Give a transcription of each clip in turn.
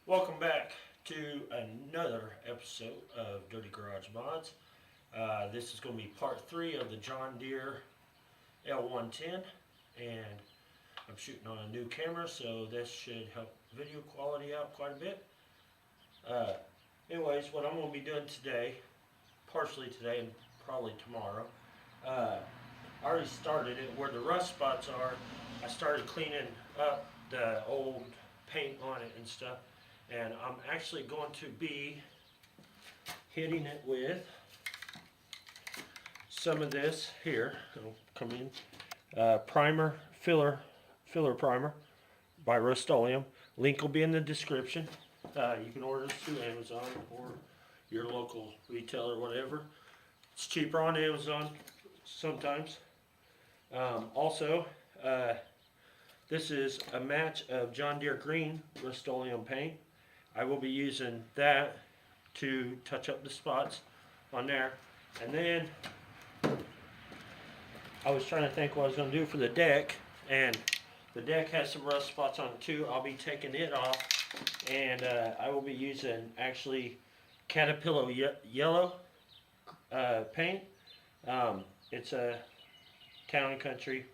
Welcome back to another episode of Dirty Garage Mods. This is going to be part 3 of the John Deere L110, and I'm shooting on a new camera, so this should help video quality out quite a bit. Anyways, what I'm going to be doing today, partially today and probably tomorrow, I already started it where the rust spots are. I started cleaning up the old paint on it and stuff. And I'm actually going to be hitting it with some of this here. It'll come in. Primer, filler primer by Rust-Oleum. Link will be in the description. You can order this through Amazon or your local retailer or whatever. It's cheaper on Amazon sometimes. Also, this is a match of John Deere green Rust-Oleum paint. I will be using that to touch up the spots on there. And then I was trying to think what I was going to do for the deck, and the deck has some rust spots on it too. I'll be taking it off, and I will be using actually Caterpillar yellow paint. It's a Town and Country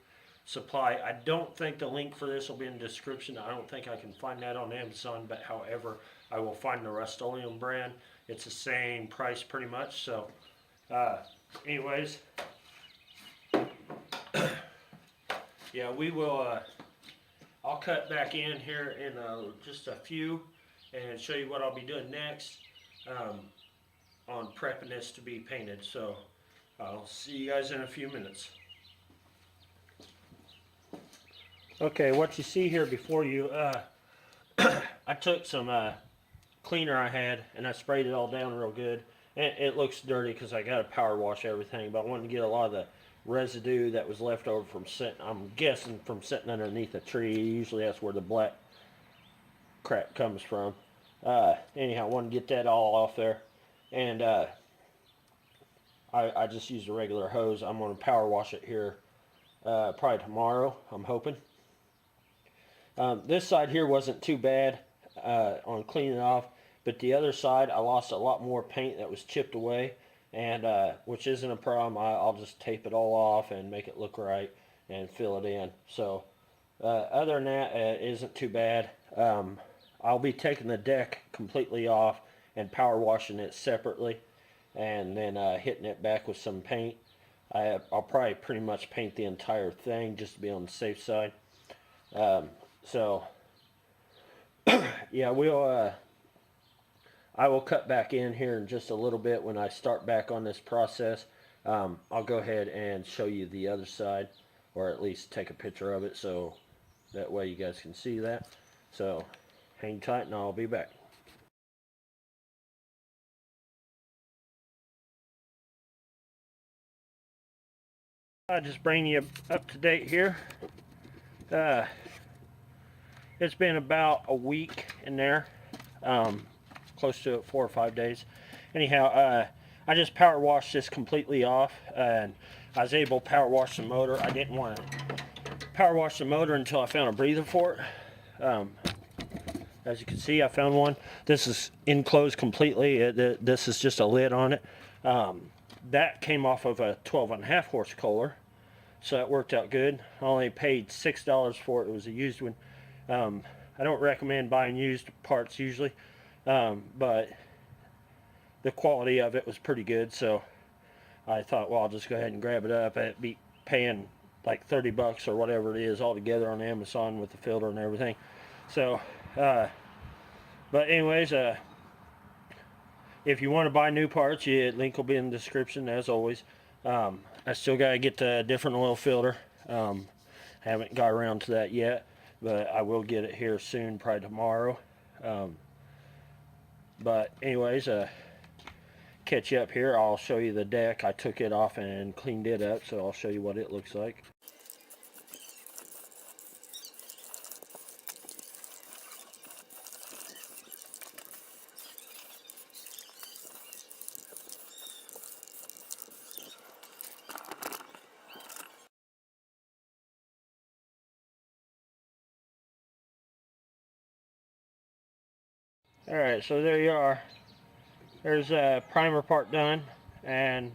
supply. I don't think the link for this will be in the description. I don't think I can find that on Amazon, but however, I will find the Rust-Oleum brand. It's the same price pretty much. So anyways, yeah, we will I'll cut back in here in just a few and show you what I'll be doing next on prepping this to be painted. So I'll see you guys in a few minutes. Okay, what you see here before you, I took some cleaner I had and I sprayed it all down real good. And it looks dirty because I got to power wash everything, but I wanted to get a lot of the residue that was left over from sitting, I'm guessing from sitting underneath a tree. Usually that's where the black crap comes from. Anyhow, I wanted to get that all off there. And I just used a regular hose. I'm going to power wash it here probably tomorrow, I'm hoping. This side here wasn't too bad on cleaning off, but the other side I lost a lot more paint that was chipped away, and which isn't a problem. I'll just tape it all off and make it look right and fill it in. So other than that, it isn't too bad. I'll be taking the deck completely off and power washing it separately, and then hitting it back with some paint. I'll probably pretty much paint the entire thing just to be on the safe side. So yeah, I will cut back in here in just a little bit when I start back on this process. I'll go ahead and show you the other side, or at least take a picture of it so that way you guys can see that. So hang tight and I'll be back. I'll just bring you up to date here. It's been about a week in there, close to 4 or 5 days. Anyhow, I just power washed this completely off, and I was able to power wash the motor. I didn't want to power wash the motor until I found a breather for it. As you can see, I found one. This is enclosed completely. This is just a lid on it. That came off of a 12.5 horse Kohler, so that worked out good. I only paid $6 for it. It was a used one. I don't recommend buying used parts usually, but the quality of it was pretty good, so I thought, well, I'll just go ahead and grab it up. I'd be paying like 30 bucks or whatever it is altogether on Amazon with the filter and everything. So but anyways, if you want to buy new parts, link will be in the description as always. I still got to get the different oil filter. Haven't got around to that yet, but I will get it here soon, probably tomorrow. But anyways, catch you up here. I'll show you the deck. I took it off and cleaned it up, so I'll show you what it looks like. Alright, so there you are. There's a primer part done, and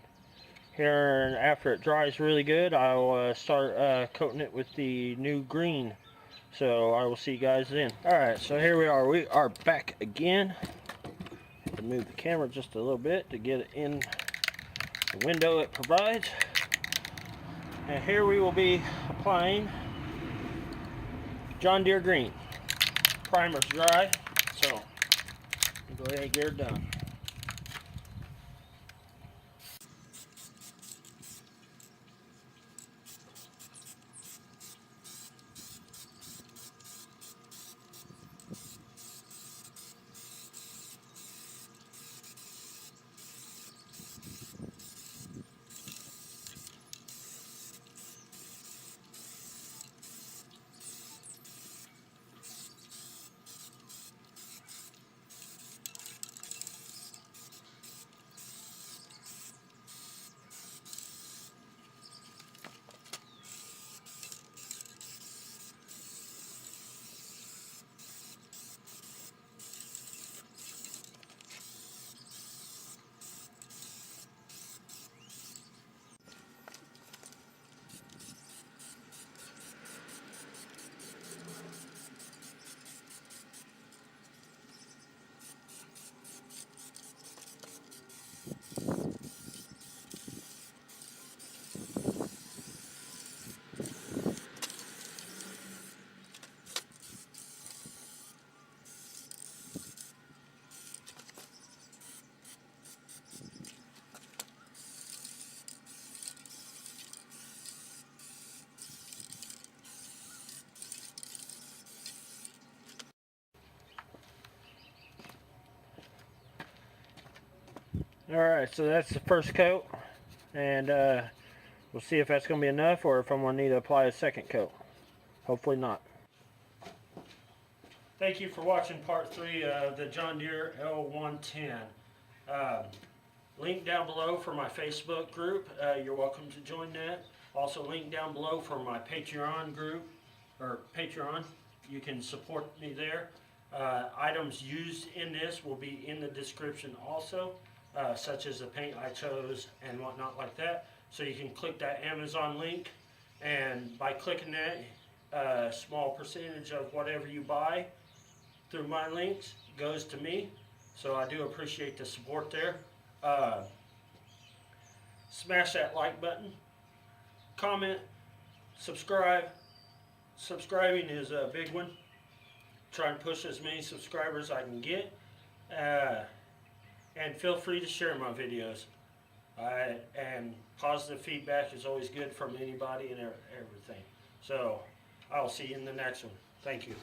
here after it dries really good, I'll start coating it with the new green. So I will see you guys then. Alright, so here we are. We are back again. Have to move the camera just a little bit to get it in the window it provides. And here we will be applying John Deere Green. Primer's dry, so go ahead and get her done. Alright, so that's the first coat, and we'll see if that's going to be enough or if I'm going to need to apply a second coat. Hopefully not. Thank you for watching part 3 of the John Deere L110. Link down below for my Facebook group. You're welcome to join that. Also link down below for my Patreon group, or Patreon. You can support me there. Items used in this will be in the description also. Such as the paint I chose and whatnot like that. So you can click that Amazon link, and by clicking that, a small percentage of whatever you buy through my links goes to me. So I do appreciate the support there. Smash that like button, comment, subscribe. Subscribing is a big one. Try and push as many subscribers I can get. And feel free to share my videos. And positive feedback is always good from anybody and everything. So I'll see you in the next one. Thank you.